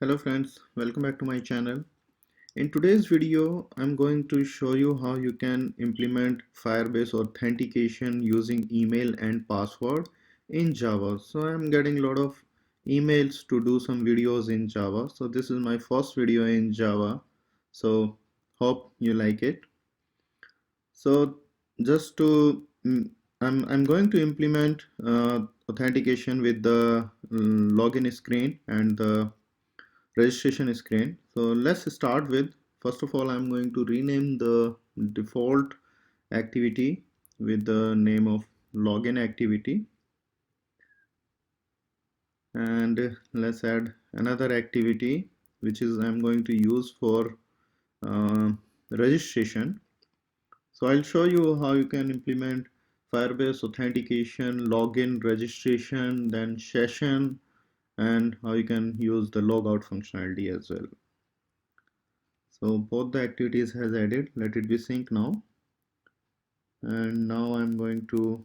Hello friends, welcome back to my channel. In today's video, I'm going to show you how you can implement Firebase authentication using email and password in Java. So I'm getting a lot of emails to do some videos in Java. So this is my first video in Java. So hope you like it. So just to I'm going to implement authentication with the login screen and the registration screen. So let's start with, first of all, I'm going to rename the default activity with the name of login activity, and let's add another activity which is I'm going to use for uh, registration. So I'll show you how you can implement Firebase authentication, login, registration, then session, and how you can use the logout functionality as well. So both the activities has added. Let it be sync now. And now I'm going to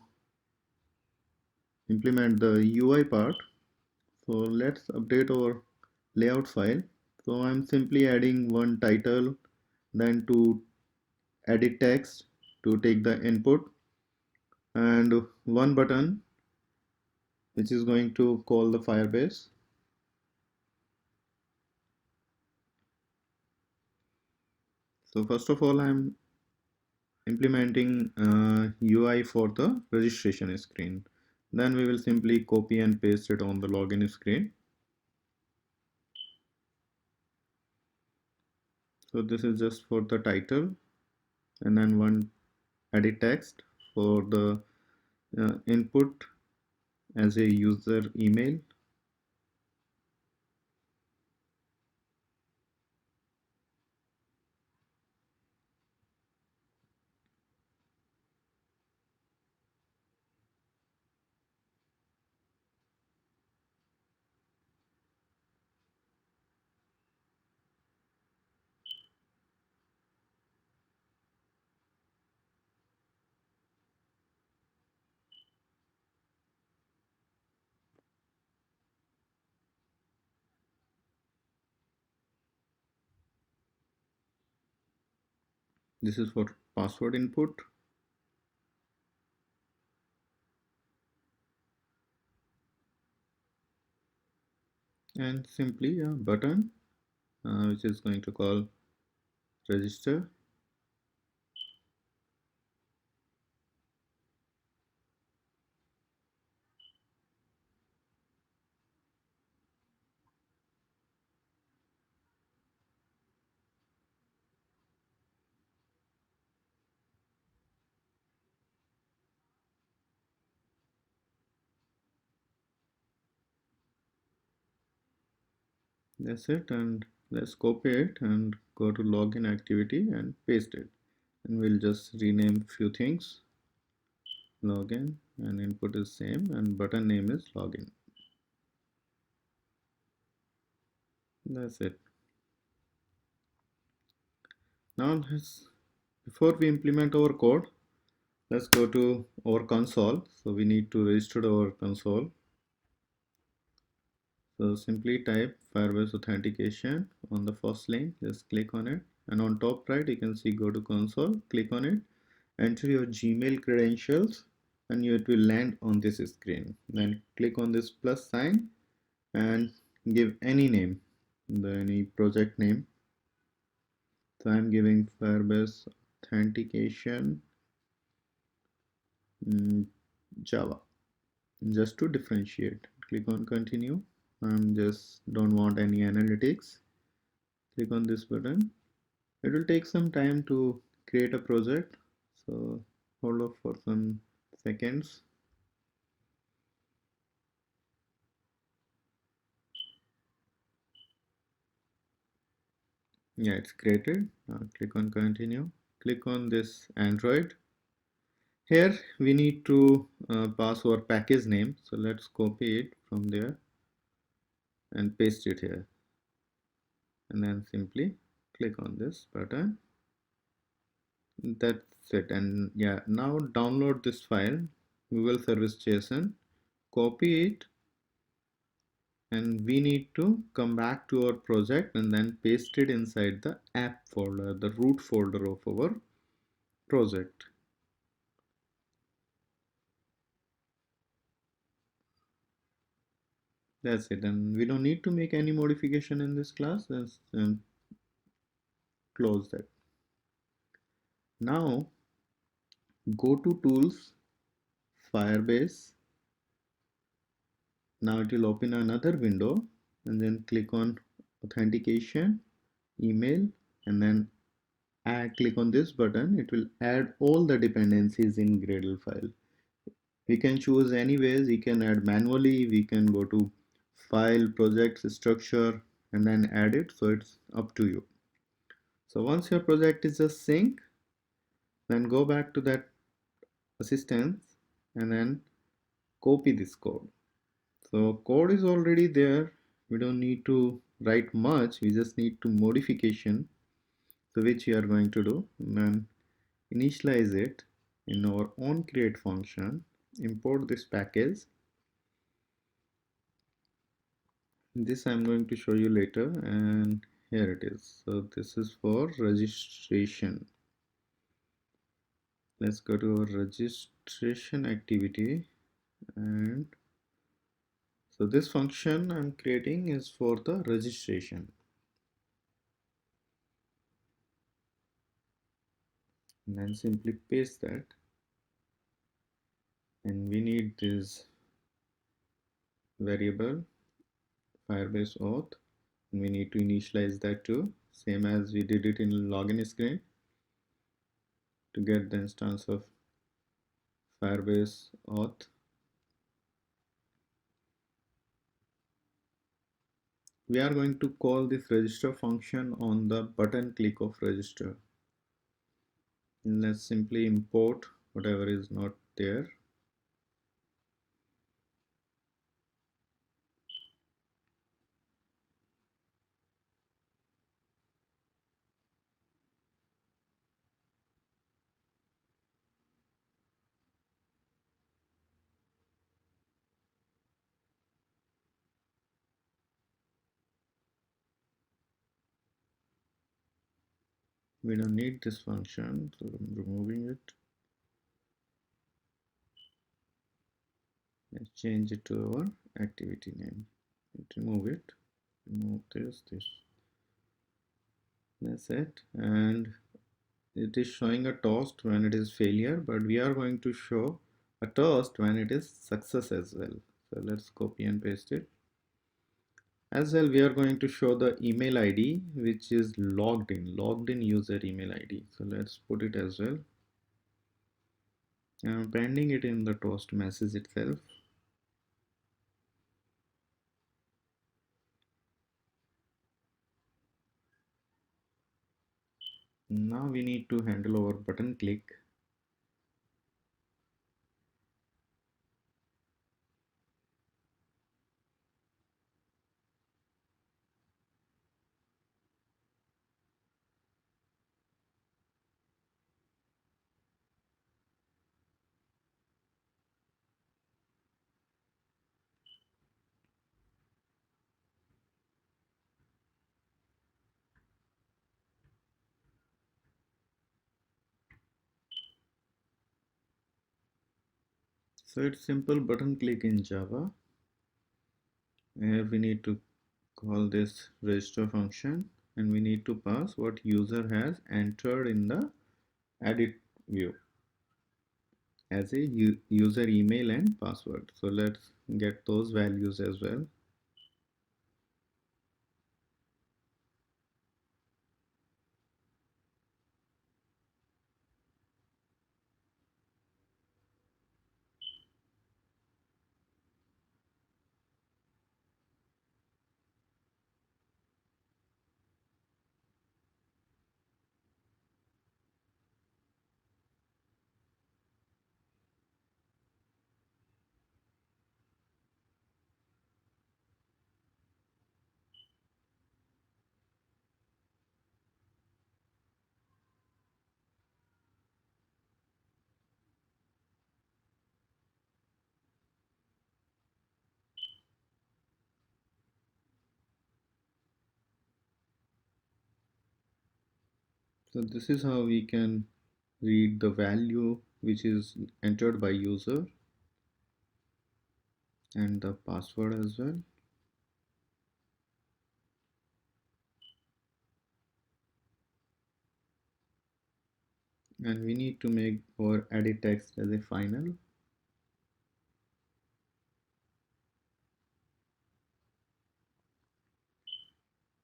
implement the UI part. So let's update our layout file. So I'm simply adding one title, then to edit text to take the input, and one button which is going to call the Firebase. So first of all, I'm implementing UI for the registration screen. Then we will simply copy and paste it on the login screen. So this is just for the title, and then one edit text for the input as a user email. This is for password input. And simply a button which is going to call register. That's it, and let's copy it and go to login activity and paste it, and we'll just rename few things. Login, and input is same, and button name is login. That's it. Now before we implement our code, let's go to our console. So we need to register our console. So simply type Firebase authentication on the first link, just click on it, and on top right you can see go to console, click on it, enter your Gmail credentials, and it will land on this screen. Then click on this plus sign and give any name, any project name. So I'm giving Firebase authentication Java, just to differentiate. Click on continue. Just don't want any analytics. Click on this button. It will take some time to create a project, so hold off for some seconds. Yeah, it's created. Now click on continue. Click on this Android. Here we need to pass our package name, so let's copy it from there and paste it here, and then simply click on this button. That's it. And yeah, now download this file, Google Service JSON, copy it and we need to come back to our project and then paste it inside the app folder, the root folder of our project. That's it, and we don't need to make any modification in this class. And close that. Now go to tools, Firebase. Now it will open another window, and then click on authentication, email, and then click on this button. It will add all the dependencies in Gradle file. We can choose any ways. We can add manually, we can go to file, projects, structure, and then add it. So it's up to you. So once your project is just sync, then go back to that assistance and then copy this code. So code is already there. We don't need to write much. We just need to modification. So which we are going to do, and then initialize it in our own create function, import this package. This I'm going to show you later, and here it is. So this is for registration. Let's go to our registration activity, and so this function I'm creating is for the registration. And then simply paste that, and we need this variable Firebase auth, and we need to initialize that too, same as we did it in login screen to get the instance of Firebase auth. We are going to call this register function on the button click of register. And let's simply import whatever is not there. We don't need this function, so I'm removing it. Let's change it to our activity name. Remove it. Remove this. That's it. And it is showing a toast when it is failure, but we are going to show a toast when it is success as well. So let's copy and paste it. As well, we are going to show the email ID which is logged in user email ID. So let's put it as well. I'm appending it in the toast message itself. Now we need to handle our button click. So it's simple button click in Java. Here we need to call this register function, and we need to pass what user has entered in the edit view as a user email and password. So let's get those values as well. So this is how we can read the value which is entered by user and the password as well. And we need to make our edit text as a final.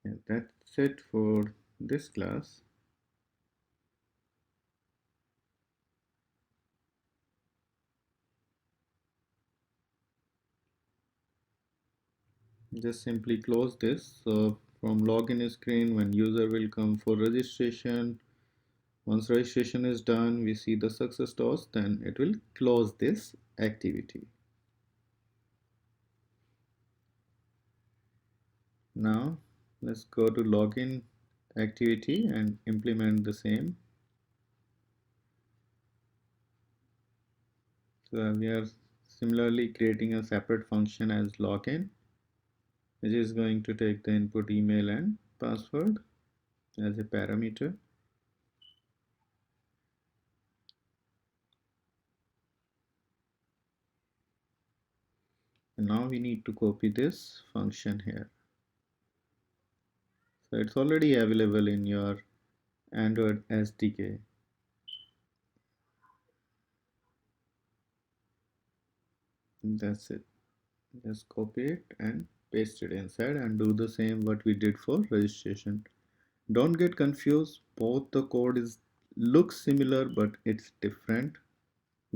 And that's it for this class. Just simply close this. So from login screen, when user will come for registration, once registration is done, we see the success toast, then it will close this activity. Now let's go to login activity and implement the same. So we are similarly creating a separate function as login, which is going to take the input email and password as a parameter. And now we need to copy this function here. So it's already available in your Android SDK. And that's it. Just copy it and paste it inside and do the same what we did for registration. Don't get confused. Both the code is looks similar, but it's different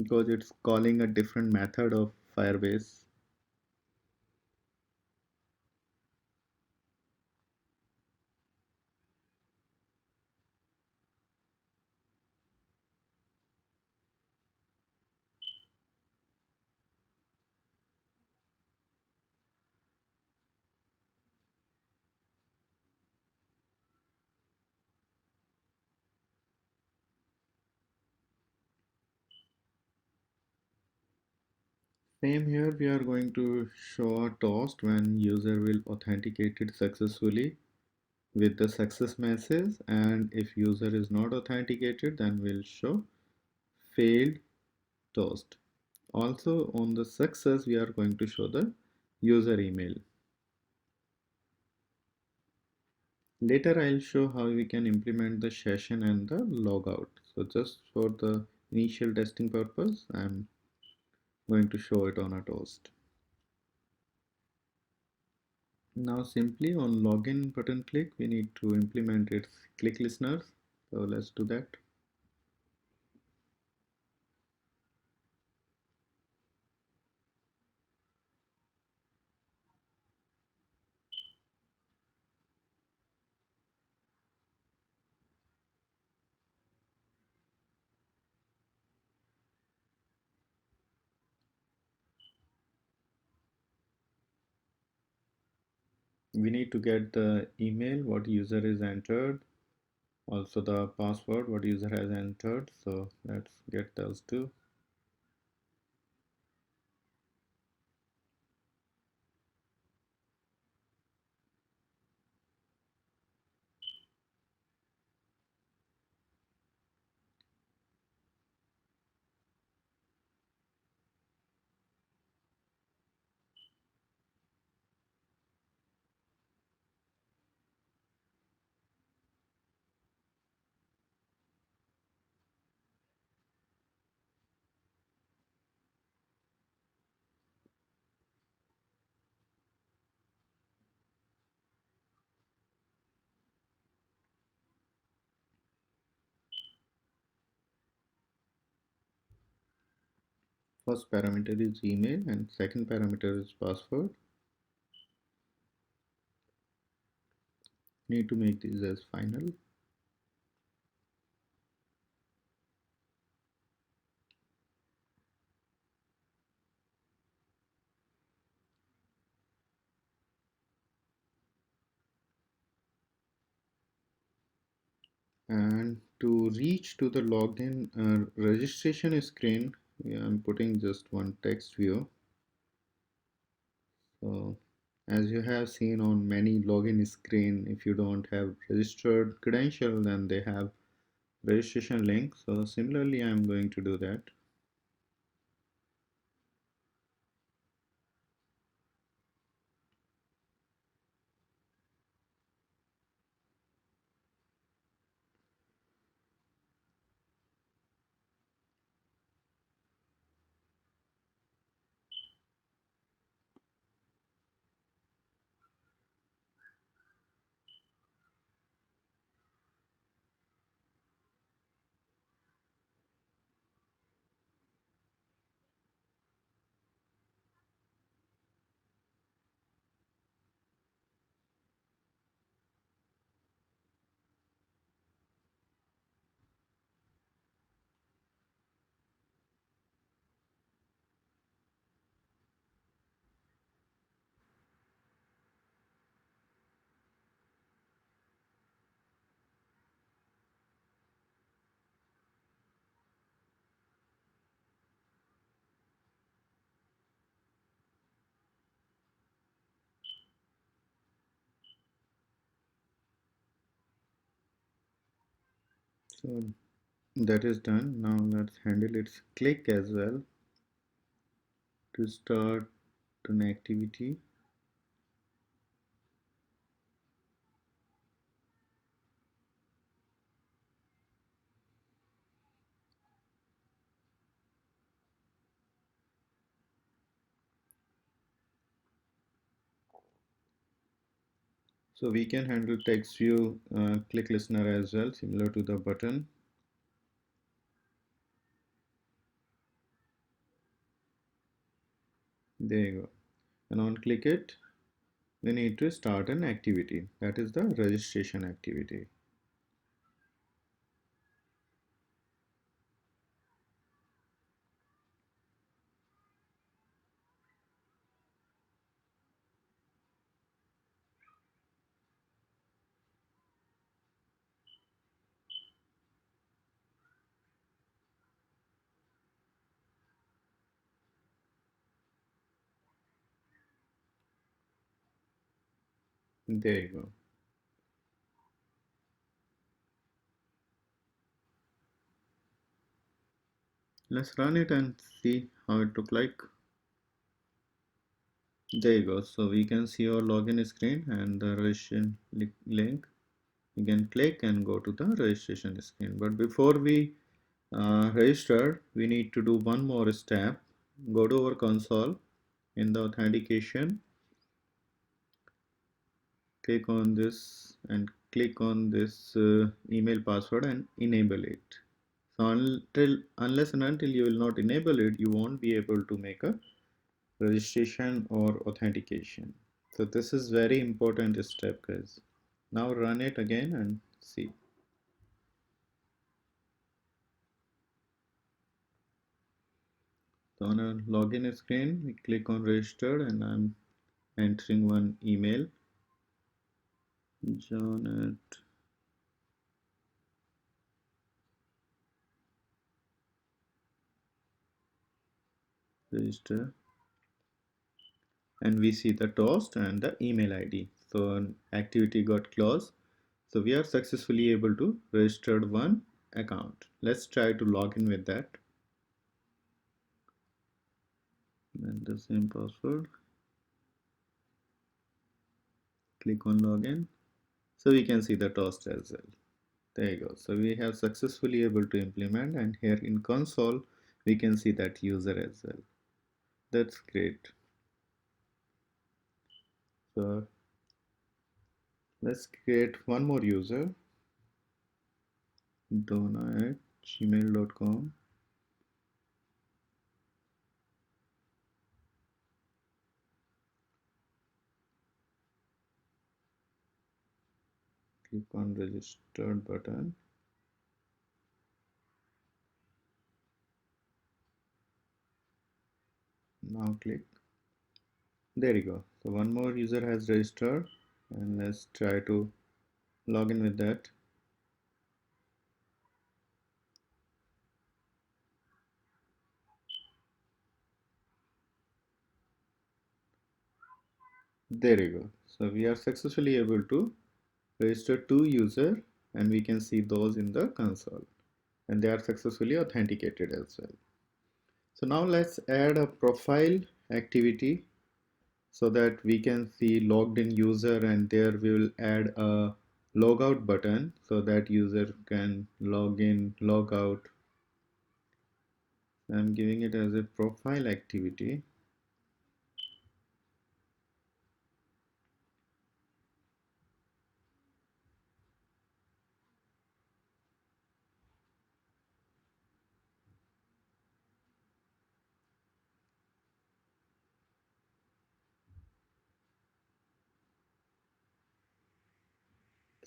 because it's calling a different method of Firebase. Same here, we are going to show a toast when user will authenticate it successfully with the success message, and if user is not authenticated, then we'll show failed toast. Also on the success, we are going to show the user email. Later I'll show how we can implement the session and the logout. So just for the initial testing purpose, I'm going to show it on a toast. Now simply on login button click, we need to implement its click listeners. So let's do that. We need to get the email what user is entered, also the password what user has entered. So let's get those two. First parameter is email and second parameter is password. Need to make these as final. And to reach to the login registration screen, I'm putting just one text view. So as you have seen on many login screen, if you don't have registered credential, then they have registration link. So similarly, I'm going to do that. So that is done. Now let's handle its click as well to start an activity. So we can handle text view click listener as well, similar to the button. There you go. And on click it, we need to start an activity. That is the registration activity. There you go. Let's run it and see how it look like. There you go. So we can see our login screen and the registration link. You can click and go to the registration screen. But before we register, we need to do one more step. Go to our console in the authentication. Click on this and click on this email password and enable it. So unless and until you will not enable it, you won't be able to make a registration or authentication. So this is very important step, guys. Now run it again and see. So on a login screen, we click on register and I'm entering one email. John at register, and we see the toast and the email ID. So an activity got closed. So we are successfully able to register one account. Let's try to log in with that. And the same password. Click on login. So we can see the toast as well. There you go. So we have successfully able to implement, and here in console, we can see that user as well. That's great. So let's create one more user, donna@gmail.com. Click on registered button. Now click. There you go. So one more user has registered, and let's try to log in with that. There you go. So we are successfully able to register two users and we can see those in the console, and they are successfully authenticated as well. So now let's add a profile activity so that we can see logged in user, and there we will add a logout button so that user can log in, log out. I'm giving it as a profile activity.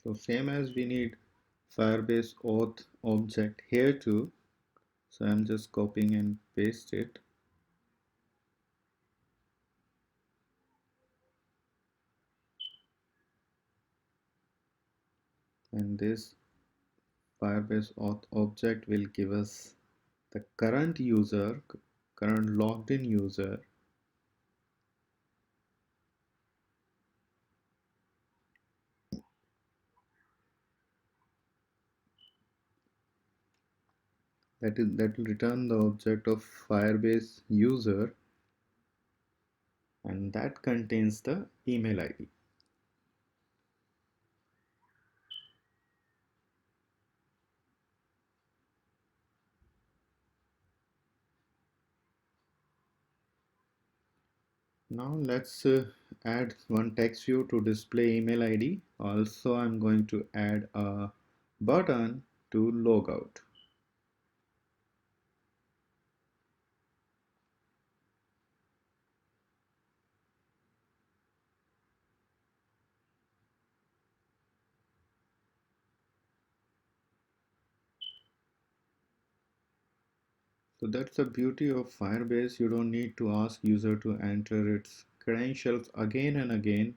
So same as we need Firebase auth object here too. So I'm just copying and paste it. And this Firebase auth object will give us the current user, current logged in user, that will return the object of Firebase user, and that contains the email ID. Now let's add one text view to display email ID. Also, I'm going to add a button to logout. So that's the beauty of Firebase. You don't need to ask user to enter its credentials again and again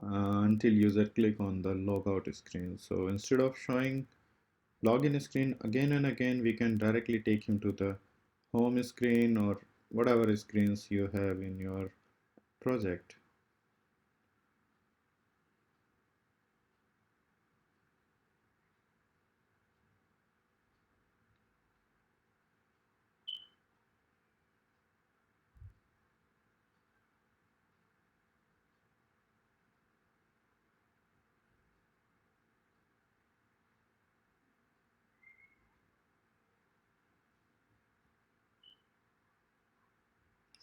until user click on the logout screen. So instead of showing login screen again and again, we can directly take him to the home screen or whatever screens you have in your project.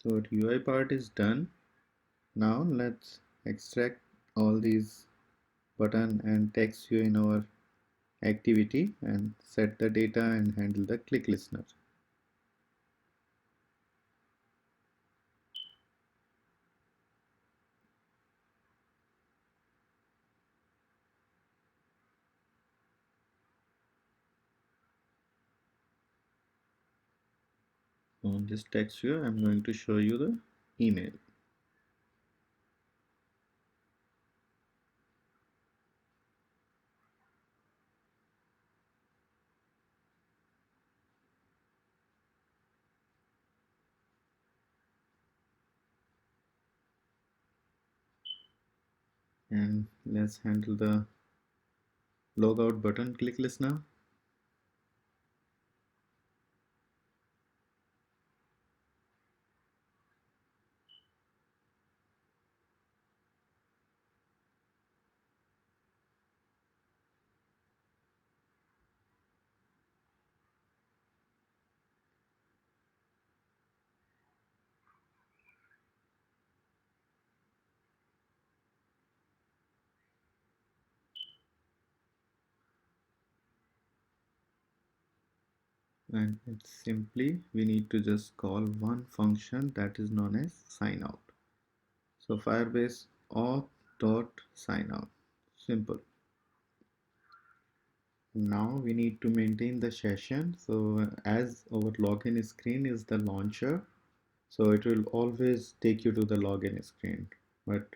So the UI part is done. Now let's extract all these button and text view in our activity and set the data and handle the click listener. On this text view, I'm going to show you the email. And let's handle the logout button click listener. And it's simply we need to just call one function that is known as sign out. So Firebase auth dot sign out. Simple. Now we need to maintain the session. So as our login screen is the launcher, so it will always take you to the login screen. But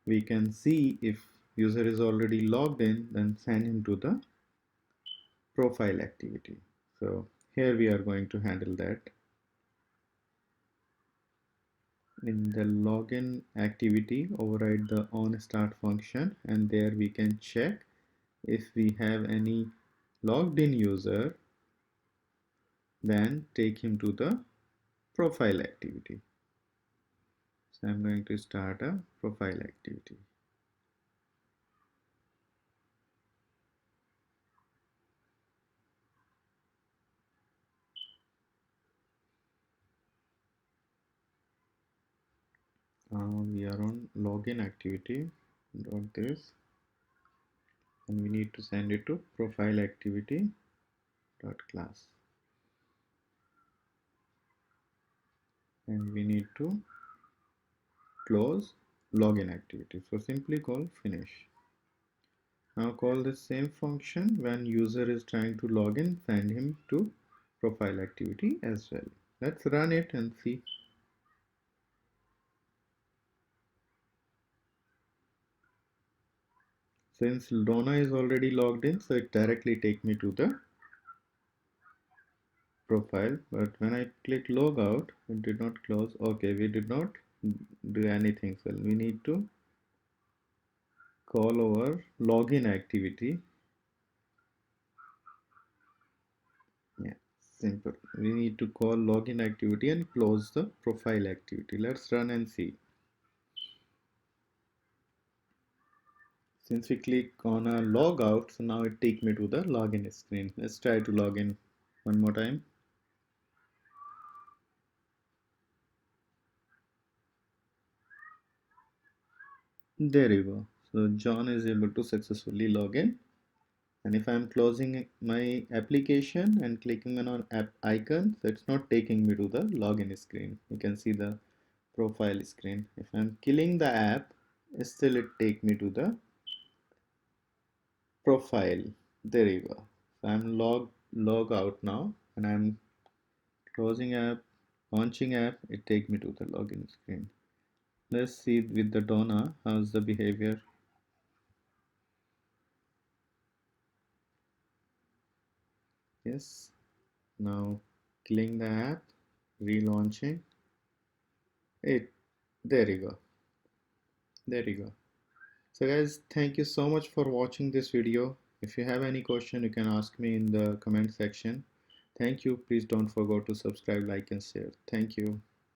we can see if user is already logged in, then send him to the profile activity. So here we are going to handle that. In the login activity, override the onStart function, and there we can check If we have any logged in user, then take him to the profile activity. So I'm going to start a profile activity. We are on login activity dot this, and we need to send it to profile activity dot class, and we need to close login activity. So simply call finish. Now call the same function when user is trying to log in, send him to profile activity as well. Let's run it and see. Since Donna is already logged in, so it directly take me to the profile, but when I click logout, it did not close. Okay, we did not do anything. So we need to call our login activity. Yeah, simple. We need to call login activity and close the profile activity. Let's run and see. Since we click on a logout, so now it take me to the login screen. Let's try to log in one more time. There you go. So John is able to successfully log in. And if I'm closing my application and clicking on app icon, so it's not taking me to the login screen. You can see the profile screen. If I'm killing the app, still it take me to the profile. There you go. So I'm log out now, and I'm closing app, launching app, it take me to the login screen. Let's see with the Donna, how's the behavior. Yes, now killing the app, relaunching it. There you go. There you go. So guys, thank you so much for watching this video. If you have any question, you can ask me in the comment section. Thank you. Please don't forget to subscribe, like, and share. Thank you.